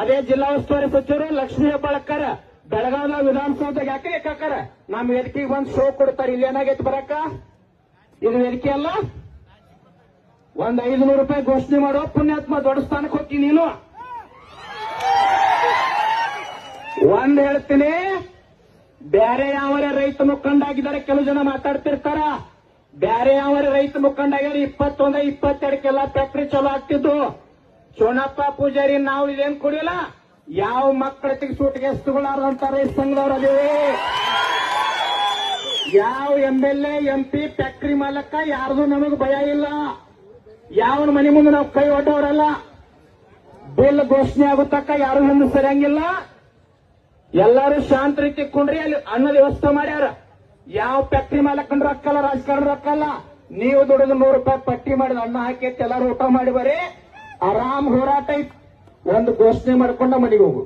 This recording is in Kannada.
ಅದೇ ಜಿಲ್ಲಾ ಉಸ್ತುವಾರಿ ಸಚಿವರು ಲಕ್ಷ್ಮೀ ಹೆಬ್ಬಾಳ್ಕರ್ ಬೆಳಗಾವಿನ ವಿಧಾನಸೌಧದಾಗ ಯಾಕೆ ಲೆಕ್ಕಾಕರ ನಮ್ಮ ವೇದಿಕೆಗೆ ಬಂದು ಶೋ ಕೊಡ್ತಾರೆ. ಇಲ್ಲಿ ಏನಾಗೈತೆ ಬರಕ್ಕ, ಇದು ವೇದಿಕೆ ಅಲ್ಲ. ಒಂದ್ 500 ರೂಪಾಯಿ ಘೋಷಣೆ ಮಾಡೋ ಪುಣ್ಯಾತ್ಮ ದೊಡ್ಡ ಸ್ಥಾನಕ್ಕೆ ಹೋಗಿ ನೀನು. ಒಂದ್ ಹೇಳ್ತೀನಿ, ಬೇರೆ ಯಾವರೇ ರೈತ ಮುಖಂಡಾಗಿದ್ದಾರೆ ಕೆಲವು ಜನ ಮಾತಾಡ್ತಿರ್ತಾರ. ಬೇರೆ ಯಾವರೇ ರೈತ ಮುಖಂಡಾಗಿದ್ದಾರೆ 21, 22 ಫ್ಯಾಕ್ಟ್ರಿ ಚಲೋ ಆಗ್ತಿದ್ದು. ಚೋಣಪ್ಪ ಪೂಜಾರಿ ನಾವು ಇದೇನ್ ಕೊಡಿಲ್ಲ. ಯಾವ ಮಕ್ಕಳ ಸೂಟಿಗೆ ತಗೊಳ್ಳಾರಂತ ರೈತ ಸಂಘದವ್ರು ಅದೇವಿ. ಯಾವ MLA MP ಫ್ಯಾಕ್ಟ್ರಿ ಮಾಲಕ ಯಾರ್ದು ನಮಗ್ ಭಯ ಇಲ್ಲ. ಯಾವನ ಮನೆ ಮುಂದೆ ನಾವು ಕೈ ಒಡ್ಡವರಲ್ಲ. ಬಿಲ್ ಘೋಷಣೆ ಆಗುತ್ತಕ್ಕ ಯಾರು ಹಿಂದೆ ಸರಿಯಂಗಿಲ್ಲ. ಎಲ್ಲರೂ ಶಾಂತ ರೀತಿ ಕೊಂಡ್ರಿ. ಅಲ್ಲಿ ಅನ್ನದ ವ್ಯವಸ್ಥೆ ಮಾಡ್ಯಾರ. ಯಾವ ಫ್ಯಾಕ್ಟ್ರಿ ಮಾಲಕನ ರೊಕ್ಕಲ್ಲ, ರಾಜಕಾರಣ ರೊಕ್ಕಲ್ಲ. ನೀವು ದುಡಿದು 100 ರೂಪಾಯಿ ಪಟ್ಟಿ ಮಾಡಿದ ಅನ್ನ ಹಾಕಿ ಎಲ್ಲರೂ ಊಟ ಮಾಡಿ ಬರೀ ಆರಾಮ್ ಹೋರಾಟ ಐತಿ. ಒಂದು ಘೋಷಣೆ ಮಾಡ್ಕೊಂಡ ಮನೆಗೆ ಹೋಗು.